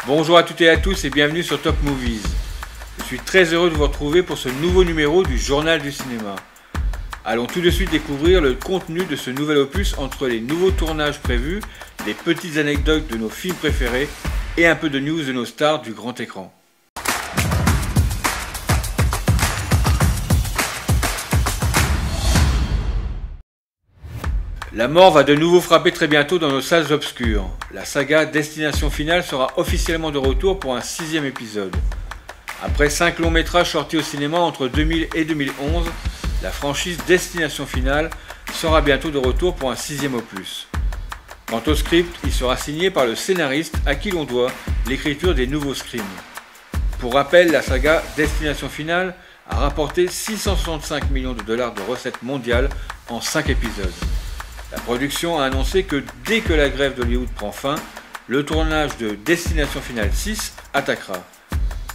Bonjour à toutes et à tous et bienvenue sur Top Movies. Je suis très heureux de vous retrouver pour ce nouveau numéro du Journal du cinéma. Allons tout de suite découvrir le contenu de ce nouvel opus entre les nouveaux tournages prévus, les petites anecdotes de nos films préférés et un peu de news de nos stars du grand écran. La mort va de nouveau frapper très bientôt dans nos salles obscures. La saga Destination Finale sera officiellement de retour pour un 6e épisode. Après 5 longs métrages sortis au cinéma entre 2000 et 2011, la franchise Destination Finale sera bientôt de retour pour un 6e opus. Quant au script, il sera signé par le scénariste à qui l'on doit l'écriture des nouveaux Scream. Pour rappel, la saga Destination Finale a rapporté 665 millions de dollars de recettes mondiales en 5 épisodes. La production a annoncé que dès que la grève d'Hollywood prend fin, le tournage de Destination Finale 6 attaquera.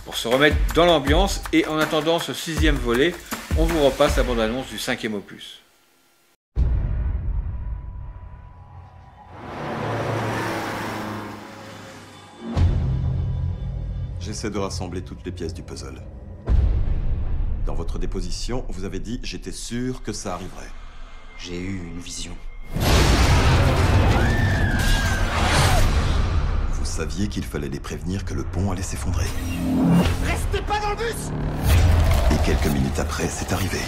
Pour se remettre dans l'ambiance et en attendant ce 6e volet, on vous repasse la bande-annonce du 5e opus. J'essaie de rassembler toutes les pièces du puzzle. Dans votre déposition, vous avez dit « j'étais sûr que ça arriverait ». J'ai eu une vision. Vous saviez qu'il fallait les prévenir que le pont allait s'effondrer. Restez pas dans le bus! Et quelques minutes après, c'est arrivé.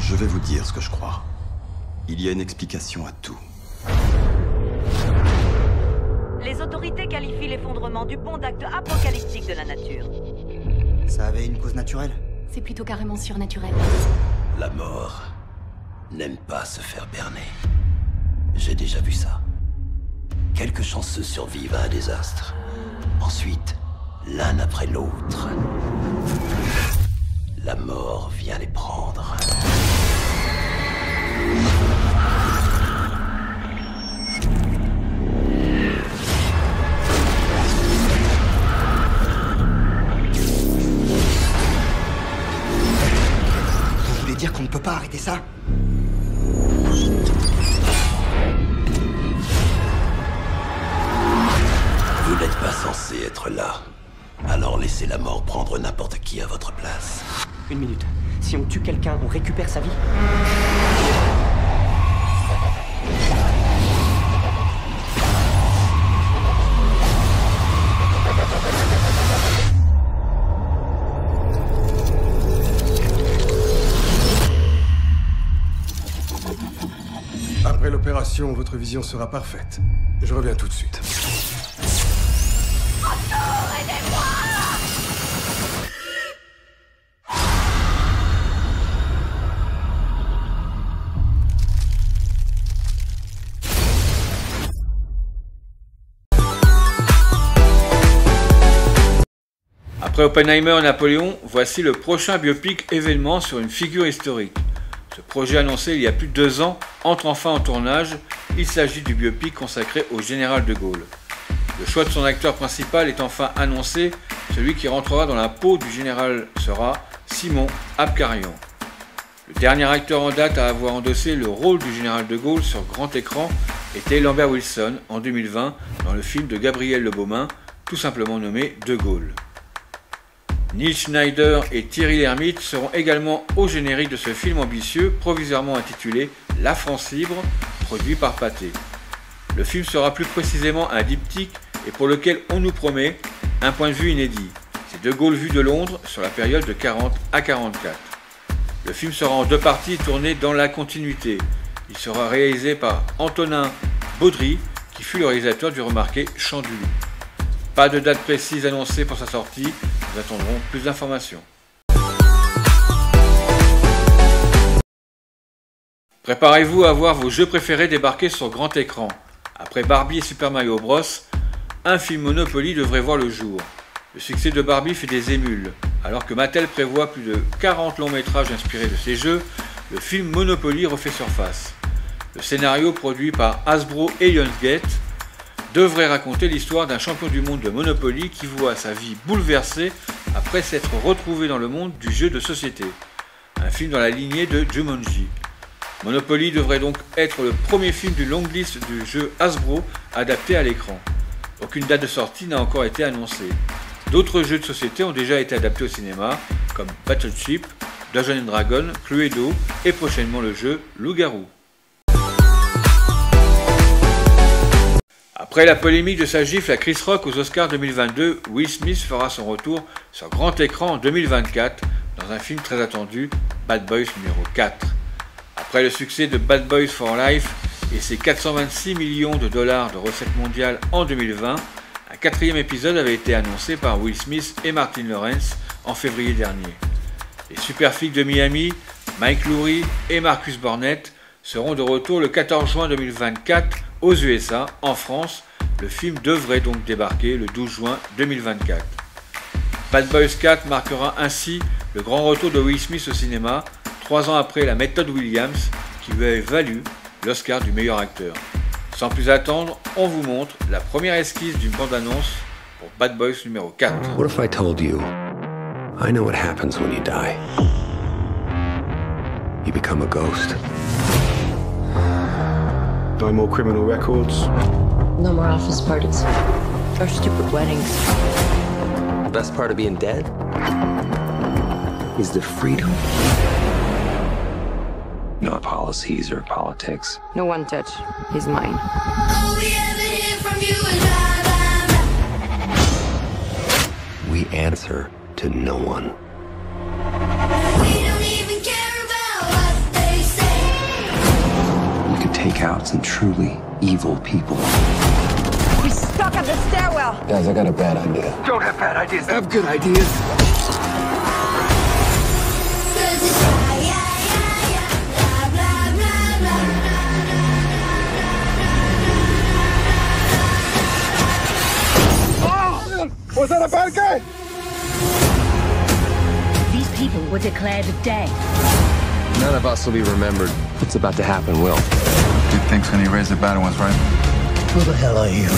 Je vais vous dire ce que je crois. Il y a une explication à tout. Les autorités qualifient l'effondrement du pont d'acte apocalyptique de la nature. Ça avait une cause naturelle? C'est plutôt carrément surnaturel. La mort n'aime pas se faire berner. J'ai déjà vu ça. Quelques chanceux survivent à un désastre. Ensuite, l'un après l'autre, la mort vient les prendre. Vous voulez dire qu'on ne peut pas arrêter ça? Vous n'êtes pas censé être là. Alors laissez la mort prendre n'importe qui à votre place. Une minute. Si on tue quelqu'un, on récupère sa vie? Après l'opération, votre vision sera parfaite. Je reviens tout de suite. Après Oppenheimer et Napoléon, voici le prochain biopic événement sur une figure historique. Ce projet annoncé il y a plus de 2 ans entre enfin en tournage. Il s'agit du biopic consacré au général de Gaulle. Le choix de son acteur principal est enfin annoncé. Celui qui rentrera dans la peau du général sera Simon Abkarian. Le dernier acteur en date à avoir endossé le rôle du général de Gaulle sur grand écran était Lambert Wilson en 2020 dans le film de Gabriel Le Beaumain, tout simplement nommé De Gaulle. Neil Schneider et Thierry Lhermitte seront également au générique de ce film ambitieux, provisoirement intitulé La France libre, produit par Pathé. Le film sera plus précisément un diptyque et pour lequel on nous promet un point de vue inédit. C'est De Gaulle vu de Londres sur la période de 40 à 44. Le film sera en 2 parties tournées dans la continuité. Il sera réalisé par Antonin Baudry, qui fut le réalisateur du remarqué Chant du Loup. Pas de date précise annoncée pour sa sortie, nous attendrons plus d'informations. Préparez-vous à voir vos jeux préférés débarquer sur grand écran. Après Barbie et Super Mario Bros, un film Monopoly devrait voir le jour. Le succès de Barbie fait des émules. Alors que Mattel prévoit plus de 40 longs métrages inspirés de ces jeux, le film Monopoly refait surface. Le scénario produit par Hasbro et Lionsgate devrait raconter l'histoire d'un champion du monde de Monopoly qui voit sa vie bouleversée après s'être retrouvé dans le monde du jeu de société. Un film dans la lignée de Jumanji. Monopoly devrait donc être le premier film d'une longue liste du jeu Hasbro adapté à l'écran. Aucune date de sortie n'a encore été annoncée. D'autres jeux de société ont déjà été adaptés au cinéma, comme Battleship, Dungeons & Dragons, Cluedo et prochainement le jeu Loup-Garou. Après la polémique de sa gifle à Chris Rock aux Oscars 2022, Will Smith fera son retour sur grand écran en 2024 dans un film très attendu, Bad Boys numéro 4. Après le succès de Bad Boys for Life et ses 426 millions de dollars de recettes mondiales en 2020, un quatrième épisode avait été annoncé par Will Smith et Martin Lawrence en février dernier. Les super flics de Miami, Mike Lowrey et Marcus Burnett seront de retour le 14 juin 2024 aux USA. En France, le film devrait donc débarquer le 12 juin 2024. Bad Boys 4 marquera ainsi le grand retour de Will Smith au cinéma, 3 ans après La Méthode Williams, qui lui avait valu l'Oscar du meilleur acteur. Sans plus attendre, on vous montre la première esquisse d'une bande-annonce pour Bad Boys numéro 4. What if I told you, I know what happens when you die. You become a ghost. No more criminal records. No more office parties. Or stupid weddings. The best part of being dead is the freedom. Not policies or politics. No one touch. He's mine. We answer to no one. We could take out some truly evil people. We're stuck at the stairwell. Guys, I got a bad idea. Don't have bad ideas. I have good ideas. Was that a bad guy? These people were declared dead. None of us will be remembered. What's about to happen will. Dude thinks when he raised the bad ones, right? Who the hell are you?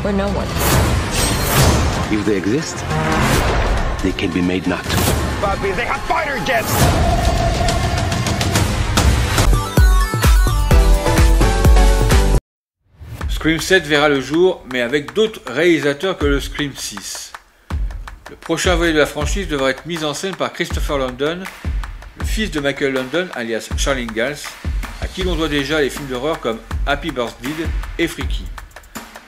We're no one. If they exist, they can be made not to. Bobby, they have fighter jets! Scream 7 verra le jour, mais avec d'autres réalisateurs que le Scream 6. Le prochain volet de la franchise devrait être mis en scène par Christopher London, le fils de Michael London, alias Charles Ingalls, à qui l'on doit déjà les films d'horreur comme Happy Birthday et Freaky.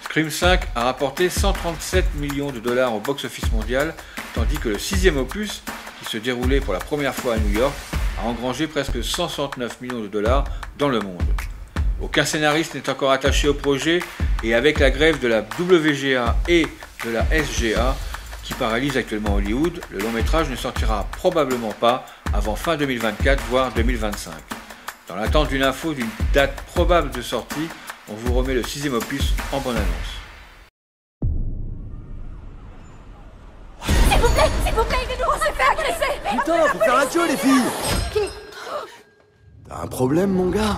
Scream 5 a rapporté 137 millions de dollars au box-office mondial, tandis que le sixième opus, qui se déroulait pour la première fois à New York, a engrangé presque 169 millions de dollars dans le monde. Aucun scénariste n'est encore attaché au projet et avec la grève de la WGA et de la SGA qui paralyse actuellement Hollywood, le long métrage ne sortira probablement pas avant fin 2024 voire 2025. Dans l'attente d'une info d'une date probable de sortie, on vous remet le sixième opus en bande-annonce. S'il vous plaît, aidez-nous, on s'est fait agresser. Putain, faut faire un tueur, les filles. T'as un problème, mon gars?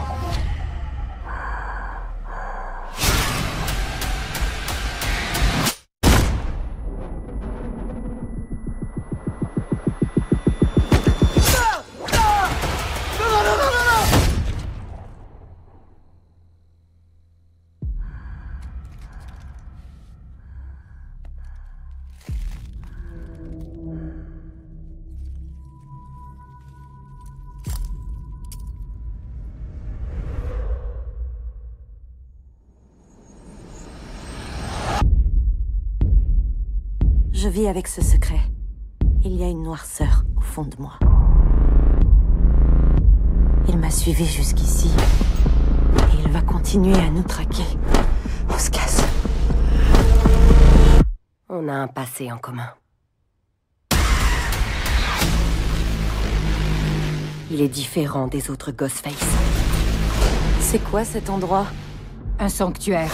Je vis avec ce secret. Il y a une noirceur au fond de moi. Il m'a suivi jusqu'ici. Et il va continuer à nous traquer. On se casse. On a un passé en commun. Il est différent des autres Ghostface. C'est quoi cet endroit? Un sanctuaire.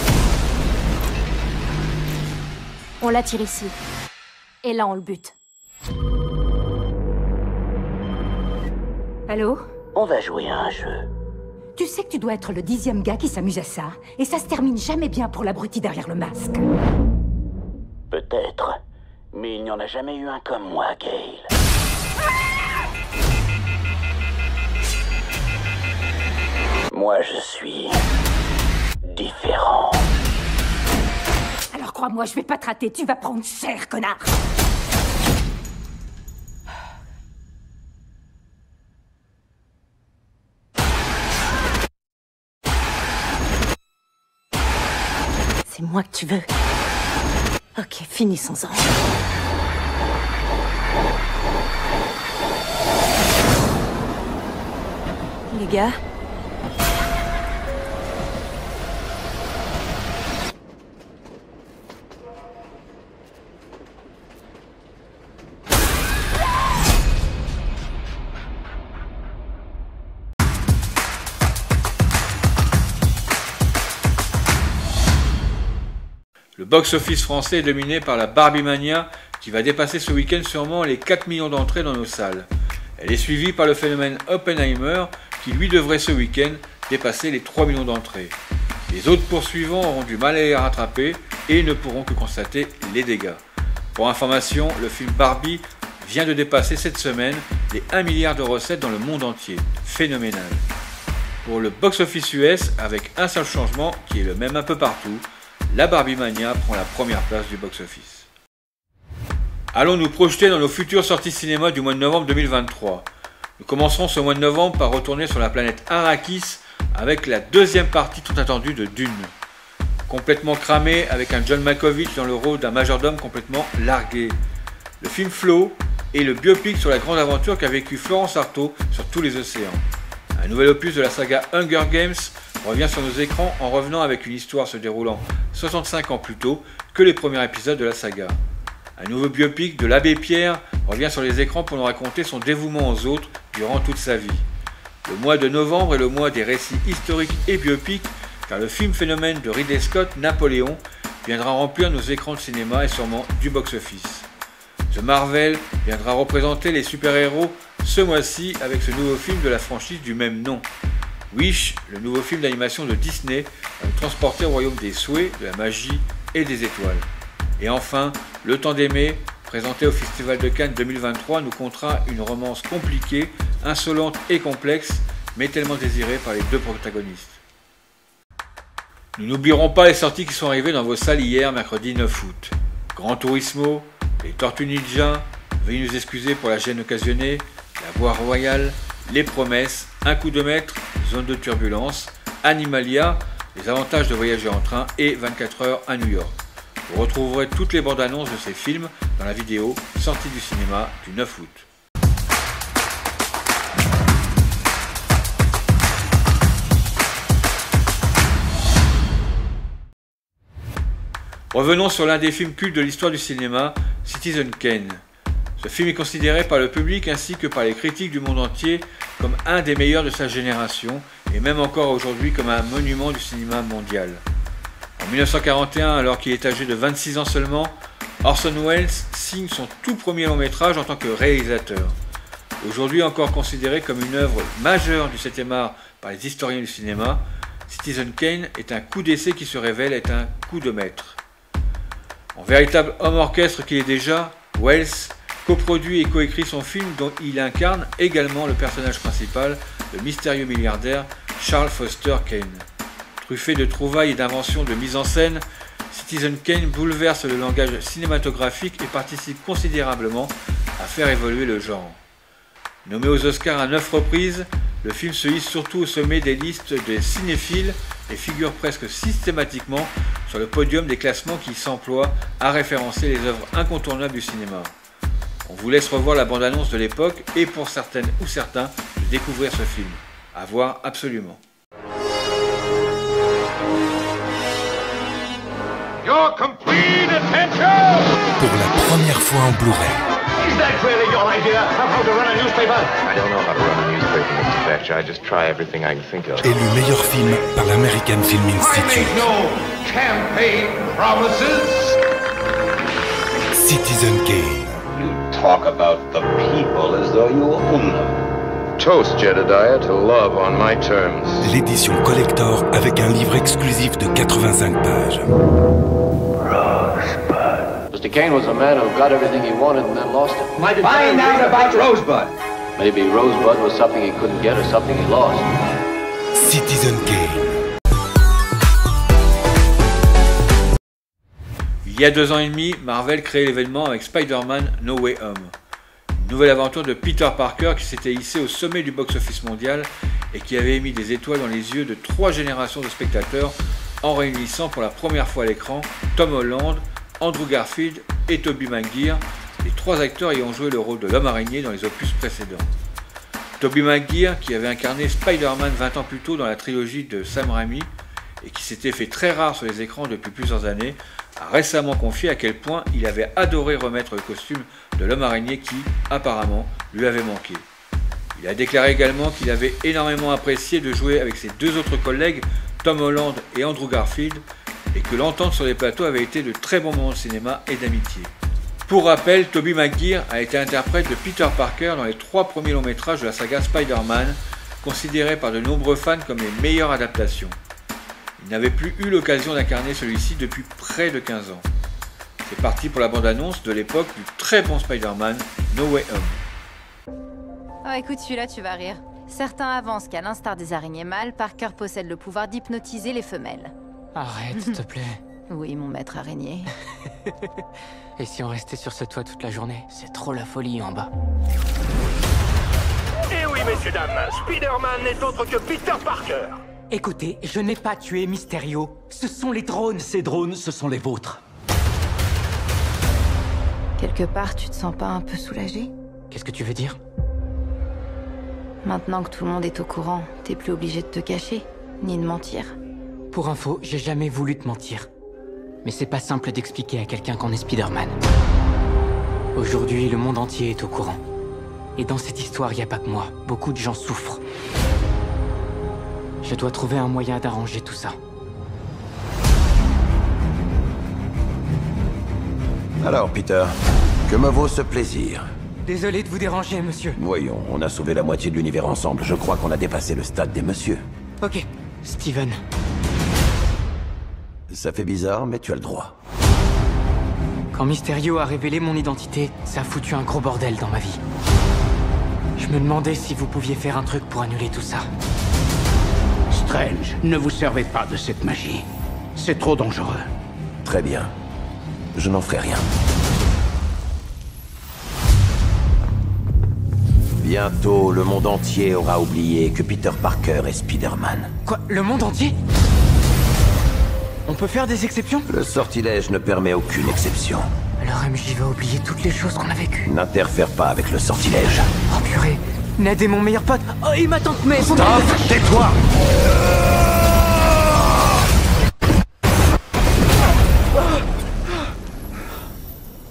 On l'attire ici. Et là, on le bute. Allô? On va jouer à un jeu. Tu sais que tu dois être le 10e gars qui s'amuse à ça, et ça se termine jamais bien pour l'abruti derrière le masque. Peut-être. Mais n'y en a jamais eu un comme moi, Gale. Moi, je suis différent. Alors crois-moi, je vais pas te rater, tu vas prendre cher, connard. C'est moi que tu veux. Ok, finissons-en. Les gars? Le box-office français est dominé par la Barbie Mania qui va dépasser ce week-end sûrement les 4 millions d'entrées dans nos salles. Elle est suivie par le phénomène Oppenheimer qui lui devrait ce week-end dépasser les 3 millions d'entrées. Les autres poursuivants auront du mal à les rattraper et ne pourront que constater les dégâts. Pour information, le film Barbie vient de dépasser cette semaine les 1 milliard de recettes dans le monde entier. Phénoménal. Pour le box-office US, avec un seul changement qui est le même un peu partout, la Barbie Mania prend la première place du box-office. Allons nous projeter dans nos futures sorties cinéma du mois de novembre 2023. Nous commencerons ce mois de novembre par retourner sur la planète Arrakis avec la deuxième partie tant attendue de Dune. Complètement cramé avec un John Malkovich dans le rôle d'un majordome complètement largué. Le film Flow est le biopic sur la grande aventure qu'a vécu Florence Artaud sur tous les océans. Un nouvel opus de la saga Hunger Games revient sur nos écrans en revenant avec une histoire se déroulant 65 ans plus tôt que les premiers épisodes de la saga. Un nouveau biopic de l'abbé Pierre revient sur les écrans pour nous raconter son dévouement aux autres durant toute sa vie. Le mois de novembre est le mois des récits historiques et biopics car le film phénomène de Ridley Scott, Napoléon, viendra remplir nos écrans de cinéma et sûrement du box-office. The Marvel viendra représenter les super-héros ce mois-ci avec ce nouveau film de la franchise du même nom. Wish, le nouveau film d'animation de Disney, va nous transporter au royaume des souhaits, de la magie et des étoiles. Et enfin, Le Temps d'aimer, présenté au Festival de Cannes 2023, nous contera une romance compliquée, insolente et complexe, mais tellement désirée par les deux protagonistes. Nous n'oublierons pas les sorties qui sont arrivées dans vos salles hier, mercredi 9 août. Gran Turismo, Les Tortues Ninja, veuillez nous excuser pour la gêne occasionnée, La Voie Royale, Les Promesses, Un coup de maître, Zone de turbulence, Animalia, Les avantages de voyager en train et 24 heures à New York. Vous retrouverez toutes les bandes annonces de ces films dans la vidéo sortie du cinéma du 9 août. Revenons sur l'un des films cultes de l'histoire du cinéma, Citizen Kane. Ce film est considéré par le public ainsi que par les critiques du monde entier comme un des meilleurs de sa génération et même encore aujourd'hui comme un monument du cinéma mondial. En 1941, alors qu'il est âgé de 26 ans seulement, Orson Welles signe son tout premier long métrage en tant que réalisateur. Aujourd'hui encore considéré comme une œuvre majeure du 7e art par les historiens du cinéma, Citizen Kane est un coup d'essai qui se révèle être un coup de maître. En véritable homme orchestre qu'il est déjà, Welles coproduit et coécrit son film dont il incarne également le personnage principal, le mystérieux milliardaire Charles Foster Kane. Truffé de trouvailles et d'inventions de mise en scène, Citizen Kane bouleverse le langage cinématographique et participe considérablement à faire évoluer le genre. Nommé aux Oscars à 9 reprises, le film se hisse surtout au sommet des listes des cinéphiles et figure presque systématiquement sur le podium des classements qui s'emploient à référencer les œuvres incontournables du cinéma. On vous laisse revoir la bande-annonce de l'époque et pour certaines ou certains de découvrir ce film. À voir absolument. Your complete attention! Pour la première fois en Blu-ray. Is that really your idea of how to run a newspaper? I don't know how to run a newspaper, Mr. Thatcher. I just try everything I can think of. Élu meilleur film par l'American Film Institute. I make no campaign promises. Citizen Kane. You talk about the people as though you own them. Toast, Jedediah, to love on my terms. L'édition collector avec un livre exclusif de 85 pages. Rosebud. Mr. Kane was a man who got everything he wanted and then lost it. Find out about Rosebud. Maybe Rosebud was something he couldn't get or something he lost. Citizen Kane. Il y a 2 ans et demi, Marvel créait l'événement avec Spider-Man No Way Home. Une nouvelle aventure de Peter Parker qui s'était hissé au sommet du box-office mondial et qui avait émis des étoiles dans les yeux de 3 générations de spectateurs en réunissant pour la première fois à l'écran Tom Holland, Andrew Garfield et Tobey Maguire, les 3 acteurs ayant joué le rôle de l'homme araignée dans les opus précédents. Tobey Maguire, qui avait incarné Spider-Man 20 ans plus tôt dans la trilogie de Sam Raimi et qui s'était fait très rare sur les écrans depuis plusieurs années, a récemment confié à quel point il avait adoré remettre le costume de l'homme araignée qui, apparemment, lui avait manqué. Il a déclaré également qu'il avait énormément apprécié de jouer avec ses 2 autres collègues, Tom Holland et Andrew Garfield, et que l'entente sur les plateaux avait été de très bons moments de cinéma et d'amitié. Pour rappel, Tobey Maguire a été interprète de Peter Parker dans les 3 premiers longs métrages de la saga Spider-Man, considérés par de nombreux fans comme les meilleures adaptations. Il n'avait plus eu l'occasion d'incarner celui-ci depuis près de 15 ans. C'est parti pour la bande-annonce de l'époque du très bon Spider-Man No Way Home. Oh écoute, celui-là tu vas rire. Certains avancent qu'à l'instar des araignées mâles, Parker possède le pouvoir d'hypnotiser les femelles. Arrête, s'il te plaît. Oui, mon maître araignée. Et si on restait sur ce toit toute la journée? C'est trop la folie en bas. Eh oui, messieurs, dames, Spider-Man n'est autre que Peter Parker. Écoutez, je n'ai pas tué Mysterio. Ce sont les drones. Ces drones, ce sont les vôtres. Quelque part, tu te sens pas un peu soulagé? Qu'est-ce que tu veux dire? Maintenant que tout le monde est au courant, t'es plus obligé de te cacher, ni de mentir. Pour info, j'ai jamais voulu te mentir. Mais c'est pas simple d'expliquer à quelqu'un qu'on est Spider-Man. Aujourd'hui, le monde entier est au courant. Et dans cette histoire, y a pas que moi. Beaucoup de gens souffrent. Je dois trouver un moyen d'arranger tout ça. Alors, Peter, que me vaut ce plaisir? Désolé de vous déranger, monsieur. Voyons, on a sauvé la moitié de l'univers ensemble. Je crois qu'on a dépassé le stade des messieurs. Ok, Steven. Ça fait bizarre, mais tu as le droit. Quand Mysterio a révélé mon identité, ça a foutu un gros bordel dans ma vie. Je me demandais si vous pouviez faire un truc pour annuler tout ça. Strange, ne vous servez pas de cette magie. C'est trop dangereux. Très bien. Je n'en ferai rien. Bientôt, le monde entier aura oublié que Peter Parker est Spider-Man. Quoi? Le monde entier? On peut faire des exceptions? Le sortilège ne permet aucune exception. Alors MJ va oublier toutes les choses qu'on a vécues. N'interfère pas avec le sortilège. Oh purée, Ned est mon meilleur pote. Oh, et ma tante May. Stop, tais-toi!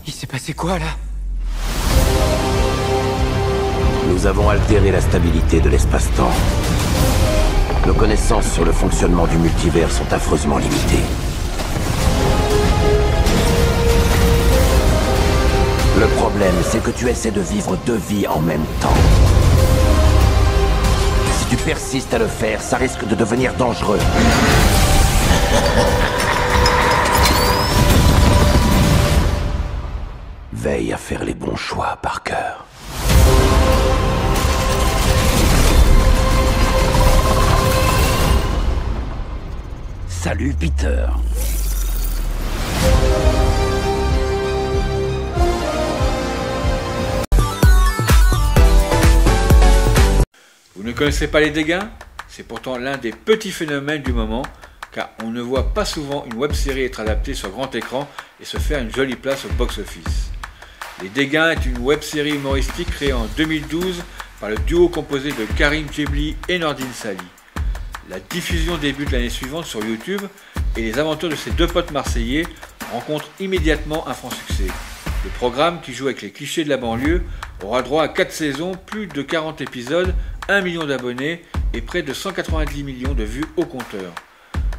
Il s'est passé quoi là? Nous avons altéré la stabilité de l'espace-temps. Nos connaissances sur le fonctionnement du multivers sont affreusement limitées. Le problème, c'est que tu essaies de vivre 2 vies en même temps. Si tu persistes à le faire, ça risque de devenir dangereux. Veille à faire les bons choix, Parker. Salut, Peter. Vous ne connaissez pas les dégâts? C'est pourtant l'un des petits phénomènes du moment, car on ne voit pas souvent une web-série être adaptée sur grand écran et se faire une jolie place au box-office. Les Dégâts est une web-série humoristique créée en 2012 par le duo composé de Karim Djebli et Nordine Sali. La diffusion débute l'année suivante sur YouTube et les aventures de ces 2 potes marseillais rencontrent immédiatement un franc succès. Le programme, qui joue avec les clichés de la banlieue, aura droit à 4 saisons, plus de 40 épisodes, 1 million d'abonnés et près de 190 millions de vues au compteur.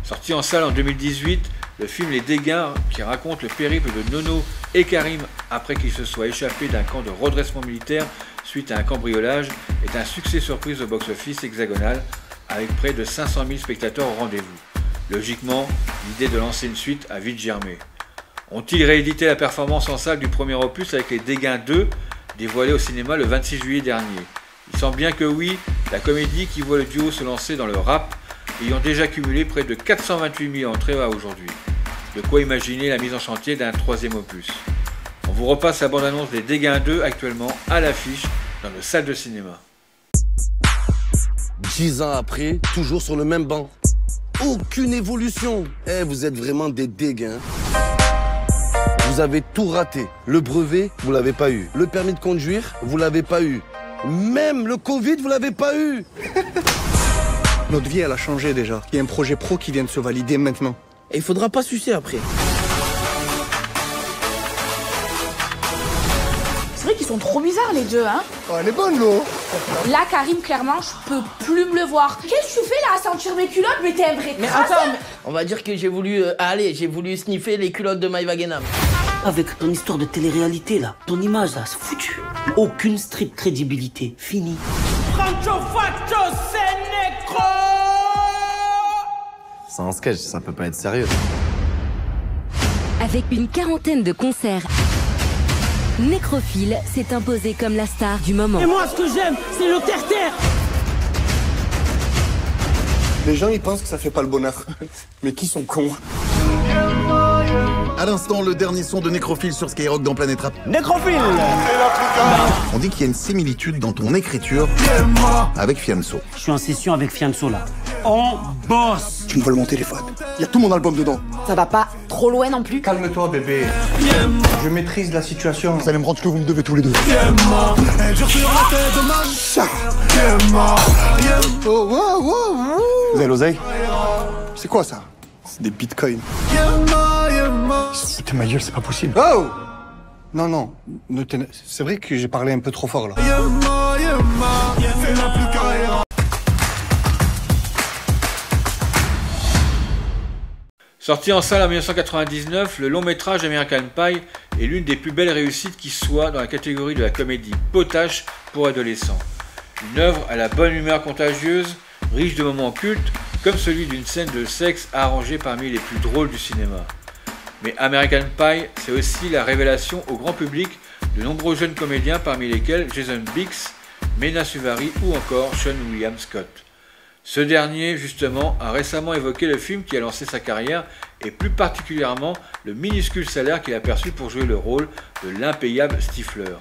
Sorti en salle en 2018, le film Les Dégâts, qui raconte le périple de Nono et Karim après qu'ils se soient échappés d'un camp de redressement militaire suite à un cambriolage, est un succès surprise au box-office hexagonal avec près de 500 000 spectateurs au rendez-vous. Logiquement, l'idée de lancer une suite a vite germé. Ont-ils réédité la performance en salle du premier opus avec les Dégains 2, dévoilé au cinéma le 26 juillet dernier? Il semble bien que oui, la comédie qui voit le duo se lancer dans le rap, ayant déjà cumulé près de 428 000 entrées à aujourd'hui. De quoi imaginer la mise en chantier d'un troisième opus. On vous repasse la bande-annonce des Dégains 2 actuellement à l'affiche dans nos salles de cinéma. 10 ans après, toujours sur le même banc. Aucune évolution. Eh, vous êtes vraiment des dégains. Vous avez tout raté. Le brevet, vous l'avez pas eu. Le permis de conduire, vous l'avez pas eu. Même le Covid, vous l'avez pas eu. Notre vie, elle a changé déjà. Il y a un projet pro qui vient de se valider maintenant. Et il faudra pas sucer après. C'est vrai qu'ils sont trop bizarres les deux, hein. Oh, elle est bonne, l'eau. Là, Karim, clairement, je peux plus me le voir. Qu'est-ce que tu fais là à sentir mes culottes? Mais t'es un vrai Mais attends, on va dire que j'ai voulu... j'ai voulu sniffer les culottes de Maïva Guénam. Avec ton histoire de télé-réalité, là, ton image, là, c'est foutu. Aucune strip crédibilité. Fini. Francho Faccio, c'est nécro. C'est un sketch, ça peut pas être sérieux. Avec une quarantaine de concerts, Nécrophile s'est imposé comme la star du moment. Et moi, ce que j'aime, c'est le terre-terre. Les gens, ils pensent que ça fait pas le bonheur. Mais qui sont cons? À l'instant, le dernier son de Nécrophile sur Skyrock dans Planète Rap. Nécrophile! On dit qu'il y a une similitude dans ton écriture avec Fianso. Je suis en session avec Fianso, là. On bosse. Tu me voles mon téléphone. Il y a tout mon album dedans. Ça va pas trop loin non plus. Calme-toi, bébé. Je maîtrise la situation. Vous allez me rendre ce que vous me devez tous les deux. Vous avez l'oseille? C'est quoi ça? C'est des bitcoins. C'était ma gueule, c'est pas possible. Oh! Non, non. C'est vrai que j'ai parlé un peu trop fort là. Sorti en salle en 1999, le long métrage American Pie est l'une des plus belles réussites qui soit dans la catégorie de la comédie potache pour adolescents. Une œuvre à la bonne humeur contagieuse, riche de moments cultes, comme celui d'une scène de sexe arrangée parmi les plus drôles du cinéma. Mais American Pie, c'est aussi la révélation au grand public de nombreux jeunes comédiens parmi lesquels Jason Biggs, Mena Suvari ou encore Sean William Scott. Ce dernier, justement, a récemment évoqué le film qui a lancé sa carrière et plus particulièrement le minuscule salaire qu'il a perçu pour jouer le rôle de l'impayable Stifler.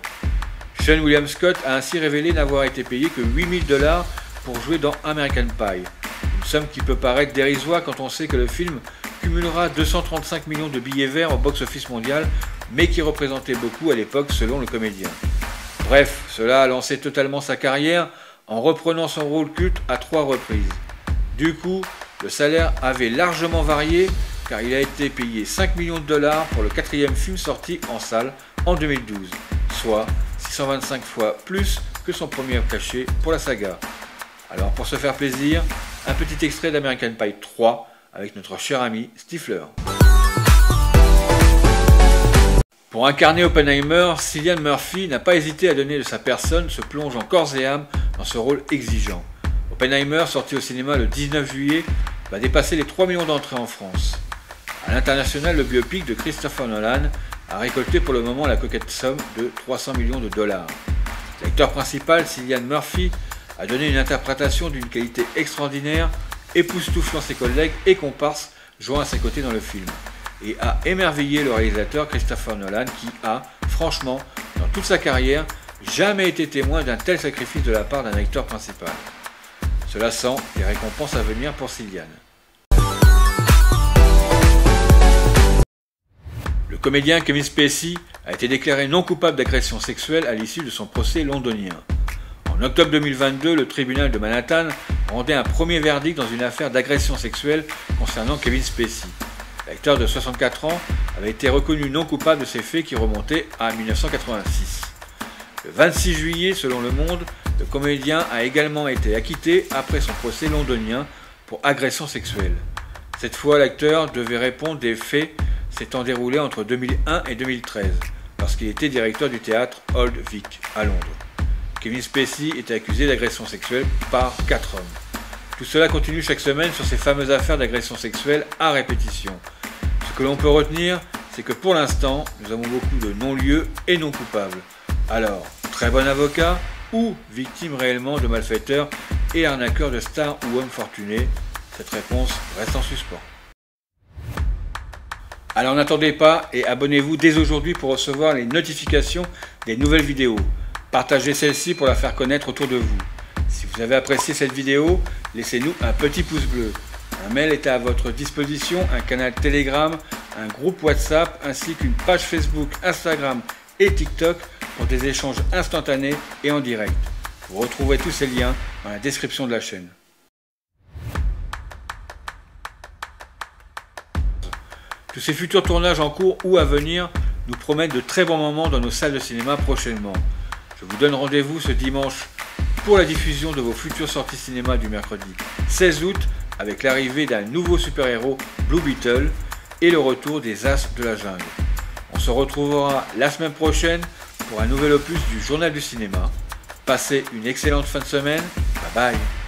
Sean William Scott a ainsi révélé n'avoir été payé que 8 000 $ pour jouer dans American Pie. Une somme qui peut paraître dérisoire quand on sait que le film cumulera 235 millions de billets verts au box-office mondial, mais qui représentait beaucoup à l'époque selon le comédien. Bref, cela a lancé totalement sa carrière en reprenant son rôle culte à 3 reprises. Du coup, le salaire avait largement varié car il a été payé 5 millions de $ pour le 4e film sorti en salle en 2012, soit 625 fois plus que son premier cachet pour la saga. Alors pour se faire plaisir, un petit extrait d'American Pie 3 avec notre cher ami Stifler. Pour incarner Oppenheimer, Cillian Murphy n'a pas hésité à donner de sa personne, se plonge en corps et âme dans ce rôle exigeant. Oppenheimer, sorti au cinéma le 19 juillet, va dépasser les 3 millions d'entrées en France. À l'international, le biopic de Christopher Nolan a récolté pour le moment la coquette somme de 300 millions de $. L'acteur principal, Cillian Murphy, a donné une interprétation d'une qualité extraordinaire, époustouflant ses collègues et comparses jouant à ses côtés dans le film, et a émerveillé le réalisateur Christopher Nolan qui a, franchement, dans toute sa carrière, jamais été témoin d'un tel sacrifice de la part d'un acteur principal. Cela sent les récompenses à venir pour Cillian. Le comédien Kevin Spacey a été déclaré non coupable d'agression sexuelle à l'issue de son procès londonien. En octobre 2022, le tribunal de Manhattan rendait un premier verdict dans une affaire d'agression sexuelle concernant Kevin Spacey. L'acteur de 64 ans avait été reconnu non coupable de ces faits qui remontaient à 1986. Le 26 juillet, selon Le Monde, le comédien a également été acquitté après son procès londonien pour agression sexuelle. Cette fois, l'acteur devait répondre des faits s'étant déroulés entre 2001 et 2013, lorsqu'il était directeur du théâtre Old Vic à Londres. Kevin Spacey était accusé d'agression sexuelle par 4 hommes. Tout cela continue chaque semaine sur ces fameuses affaires d'agression sexuelle à répétition. Ce que l'on peut retenir, c'est que pour l'instant, nous avons beaucoup de non-lieux et non-coupables. Alors, très bon avocat ou victime réellement de malfaiteurs et arnaqueurs de stars ou hommes fortunés? Cette réponse reste en suspens. Alors n'attendez pas et abonnez-vous dès aujourd'hui pour recevoir les notifications des nouvelles vidéos. Partagez celle-ci pour la faire connaître autour de vous. Si vous avez apprécié cette vidéo, laissez-nous un petit pouce bleu. Un mail est à votre disposition, un canal Telegram, un groupe WhatsApp ainsi qu'une page Facebook, Instagram et TikTok pour des échanges instantanés et en direct. Vous retrouverez tous ces liens dans la description de la chaîne. Tous ces futurs tournages en cours ou à venir nous promettent de très bons moments dans nos salles de cinéma prochainement. Je vous donne rendez-vous ce dimanche pour la diffusion de vos futures sorties cinéma du mercredi 16 août avec l'arrivée d'un nouveau super-héros, Blue Beetle, et le retour des As de la jungle. On se retrouvera la semaine prochaine pour un nouvel opus du Journal du cinéma. Passez une excellente fin de semaine. Bye bye.